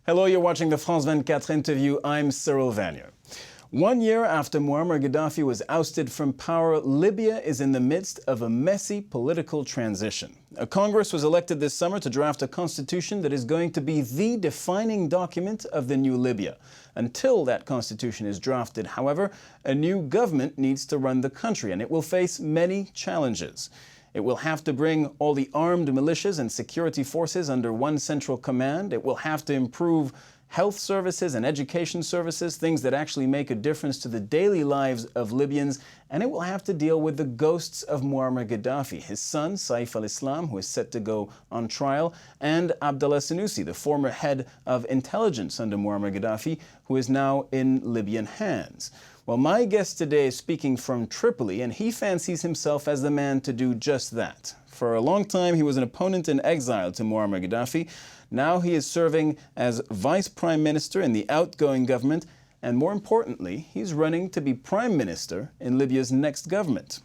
Hello, you're watching the France 24 interview. I'm Cyril Vanier. 1 year after Muammar Gaddafi was ousted from power, Libya is in the midst of a messy political transition. A Congress was elected this summer to draft a constitution that is going to be the defining document of the new Libya. Until that constitution is drafted, however, a new government needs to run the country, and it will face many challenges. It will have to bring all the armed militias and security forces under one central command. It will have to improve health services and education services, things that actually make a difference to the daily lives of Libyans. And it will have to deal with the ghosts of Muammar Gaddafi, his son, Saif al-Islam, who is set to go on trial, and Abdallah Senussi, the former head of intelligence under Muammar Gaddafi, who is now in Libyan hands. Well, my guest today is speaking from Tripoli, and he fancies himself as the man to do just that. For a long time, he was an opponent in exile to Muammar Gaddafi. Now he is serving as vice prime minister in the outgoing government, and more importantly, he's running to be prime minister in Libya's next government.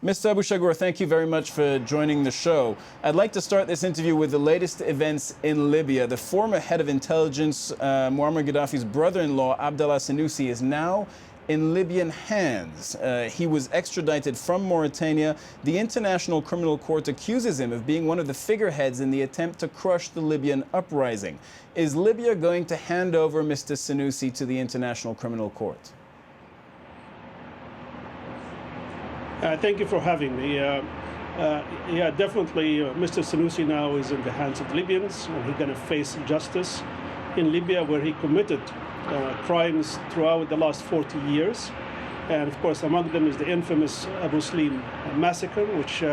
Mr. Abu Shagur, thank you very much for joining the show. I'd like to start this interview with the latest events in Libya. The former head of intelligence, Muammar Gaddafi's brother-in-law, Abdallah Senussi, is now in Libyan hands. He was extradited from Mauritania. The International Criminal Court accuses him of being one of the figureheads in the attempt to crush the Libyan uprising. Is Libya going to hand over Mr. Senussi to the International Criminal Court? Thank you for having me. Yeah, definitely Mr. Senussi now is in the hands of the Libyans, and he's going to face justice in Libya, where he committed crimes throughout the last 40 years. And of course, among them is the infamous Abu Slim massacre, which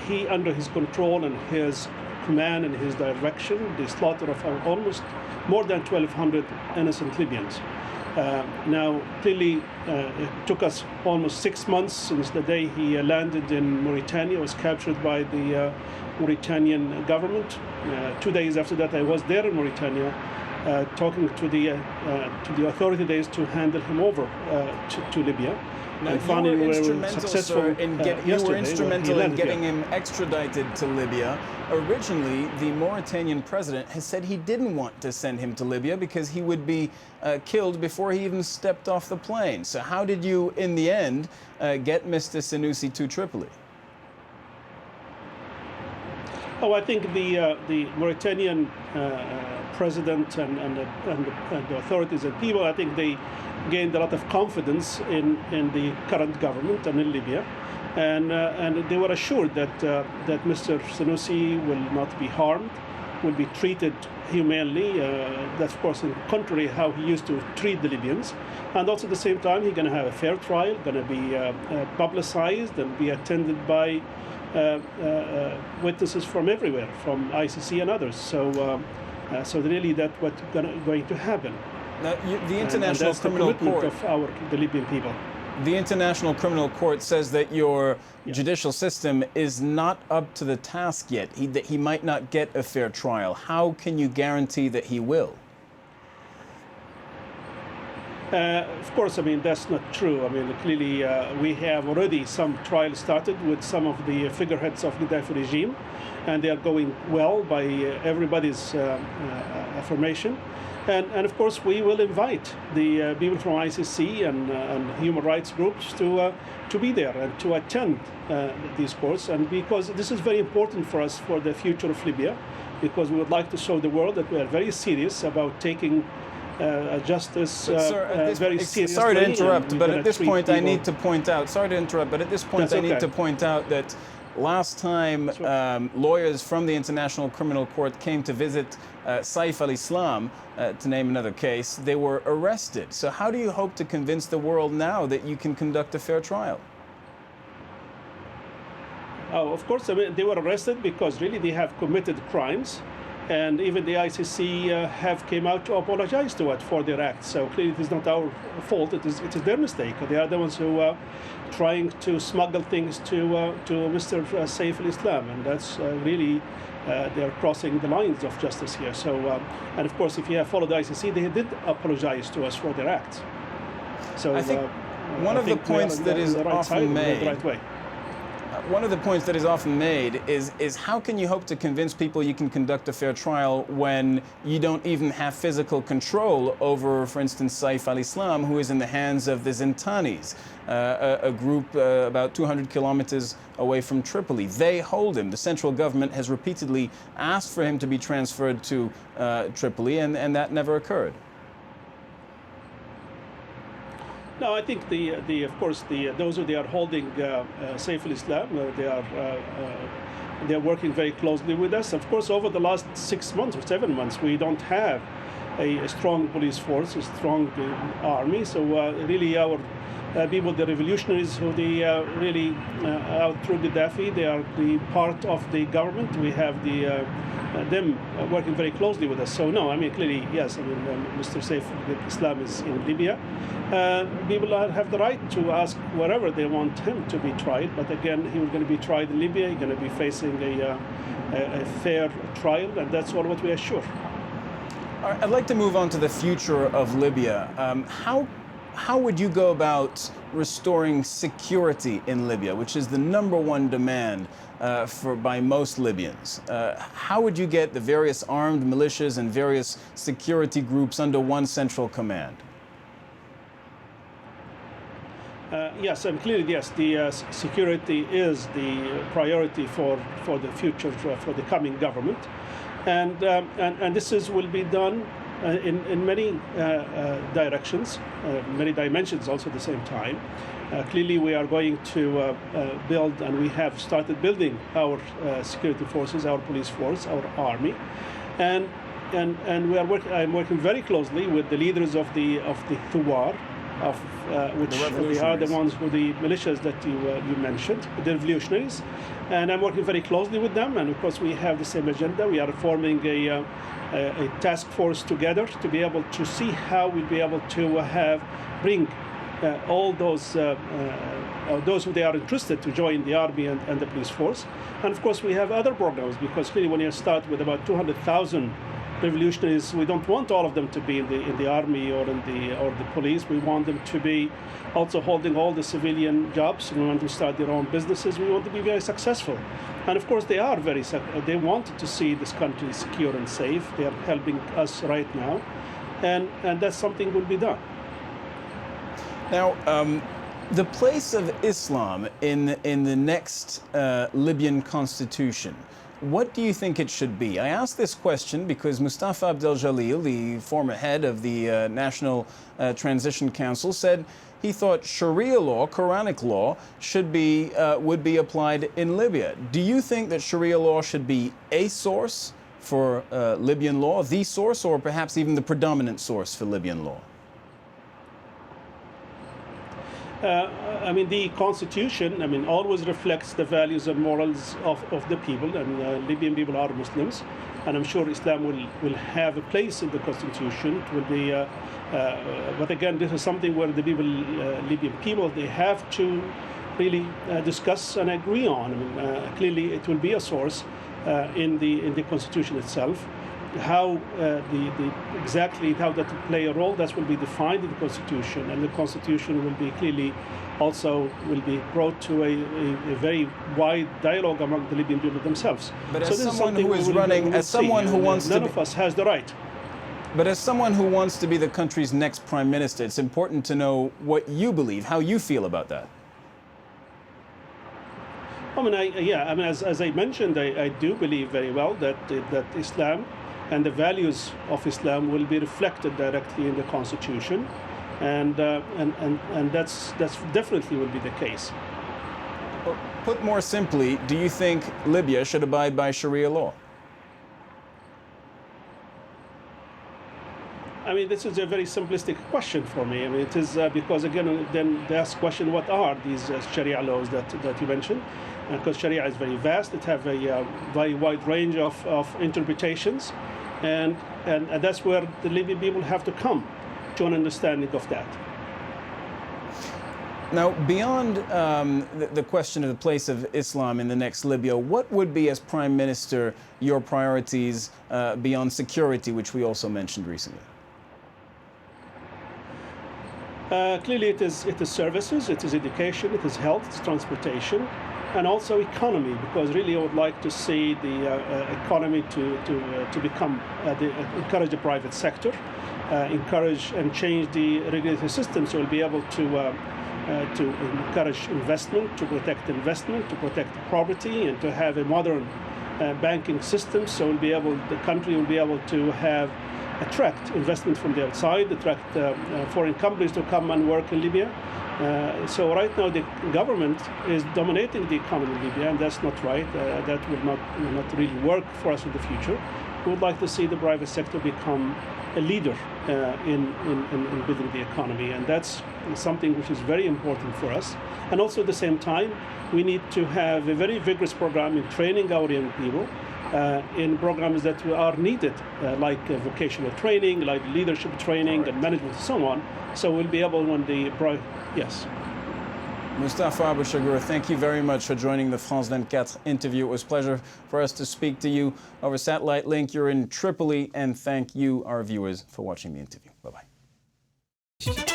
he, under his control and his command and his direction, the slaughter of almost more than 1,200 innocent Libyans. Now, clearly, it took us almost 6 months since the day he landed in Mauritania, was captured by the Mauritanian government. 2 days after that, I was there in Mauritania, talking to the authority days to handle him over to Libya. Now, and you were instrumental, sir, in getting him extradited to Libya. Originally, the Mauritanian president has said he didn't want to send him to Libya because he would be killed before he even stepped off the plane. So how did you, in the end, get Mr. Senussi to Tripoli? Oh, I think the Mauritanian president and the authorities and people, I think they gained a lot of confidence in the current government and in Libya, and they were assured that Mr. Senussi will not be harmed, will be treated humanely. That's of course in contrary how he used to treat the Libyans, and also at the same time he's going to have a fair trial, going to be publicized and be attended by witnesses from everywhere, from ICC and others. So really that's what's going to happen. Now, the International Criminal Court of the Libyan people. The International Criminal Court says that your judicial system is not up to the task yet, that he might not get a fair trial. How can you guarantee that he will? Of course, I mean, that's not true. I mean, clearly we have already some trials started with some of the figureheads of the Gaddafi regime, and they are going well by everybody's affirmation. And of course, we will invite the people from ICC and human rights groups to be there and to attend these courts. And because this is very important for us for the future of Libya, because we would like to show the world that we are very serious about taking justice very seriously. Sorry to interrupt, but at this point I need to point out. Sorry to interrupt, but at this point I need to point out that last time lawyers from the International Criminal Court came to visit Saif al-Islam, to name another case, they were arrested. So how do you hope to convince the world now that you can conduct a fair trial? Oh, of course, I mean, they were arrested because really they have committed crimes. And even the ICC have came out to apologize to it for their acts. So clearly it is not our fault, it is their mistake. They are the ones who are trying to smuggle things to Mr. Saif al-Islam, and that's really, they are crossing the lines of justice here. So, and of course, if you have followed the ICC, they did apologize to us for their acts. So I think one of the points that is often made, One of the points that is often made is how can you hope to convince people you can conduct a fair trial when you don't even have physical control over, for instance, Saif al-Islam, who is in the hands of the Zintanis, a group about 200 kilometers away from Tripoli. They hold him. The central government has repeatedly asked for him to be transferred to Tripoli, and that never occurred. No, I think of course those who they are holding Saif al-Islam, they are working very closely with us. Of course, over the last 6 months or 7 months, we don't have a strong police force, a strong army. So really, our people, the revolutionaries who they really out through Gaddafi, they are the part of the government. We have them working very closely with us. So no, I mean clearly yes. I mean Mr. Saif al-Islam is in Libya. People have the right to ask wherever they want him to be tried. But again, he was going to be tried in Libya. He's going to be facing a fair trial, and that's all what we assure. All right, I'd like to move on to the future of Libya. How would you go about restoring security in Libya, which is the #1 demand by most Libyans? How would you get the various armed militias and various security groups under one central command? Yes, and clearly, yes, the security is the priority for the future, for the coming government. And this will be done in many directions, many dimensions also at the same time. Clearly, we are going to build, and we have started building our security forces, our police force, our army, and we are I'm working very closely with the leaders of the Thuwar, which they are the ones who the militias that you mentioned, the revolutionaries, and I'm working very closely with them. And of course, we have the same agenda. We are forming a task force together to be able to see how we'll be able to bring all those who they are interested to join the army and the police force. And of course, we have other programs, because clearly when you start with about 200,000 revolutionaries, we don't want all of them to be in the army or the police. We want them to be also holding all the civilian jobs. We want to start their own businesses. We want to be very successful. And of course, they are they want to see this country secure and safe. They are helping us right now, and that's something will be done. Now, the place of Islam in the next Libyan constitution, what do you think it should be? I ask this question because Mustafa Abdel Jalil, the former head of the National Transition Council, said he thought Sharia law, Quranic law, would be applied in Libya. Do you think that Sharia law should be a source for Libyan law, the source, or perhaps even the predominant source for Libyan law? I mean, the constitution, I mean, always reflects the values and morals of the people, and Libyan people are Muslims, and I'm sure Islam will have a place in the constitution. It will be, but again, this is something where the people, Libyan people, they have to really discuss and agree on. I mean, clearly, it will be a source in the constitution itself. How exactly how that will play a role, that will be defined in the constitution, and the constitution will be clearly also will be brought to a very wide dialogue among the Libyan people themselves. But as someone who is running, as someone who wants to, none of us has the right. But as someone who wants to be the country's next prime minister, it's important to know what you believe, how you feel about that. I mean, as I mentioned, I do believe very well that Islam and the values of Islam will be reflected directly in the constitution, and that's definitely will be the case. Well, put more simply, do you think Libya should abide by Sharia law? I mean, this is a very simplistic question for me. I mean, it is because again, then they ask question, what are these Sharia laws that you mentioned? Because Sharia is very vast, it has a very wide range of interpretations, and that's where the Libyan people have to come to an understanding of that. Now, beyond the question of the place of Islam in the next Libya, what would be, as Prime Minister, your priorities beyond security, which we also mentioned recently? Clearly, it is services, it is education, it is health, it's transportation. and also economy, because really I would like to see the economy to become, encourage the private sector, encourage and change the regulatory system so we'll be able to encourage investment, to protect property, and to have a modern banking system. So the country will be able to attract investment from the outside, attract foreign companies to come and work in Libya. So right now the government is dominating the economy in Libya, and that's not right. That will not really work for us in the future. We would like to see the private sector become a leader in building the economy, and that's something which is very important for us. And also at the same time, we need to have a very vigorous program in training our young people in programs that are needed, like vocational training, like leadership training and management and so on. So we'll be able yes. Mustafa Abushagur, thank you very much for joining the France 24 interview. It was a pleasure for us to speak to you over satellite link. You're in Tripoli, and thank you, our viewers, for watching the interview. Bye-bye.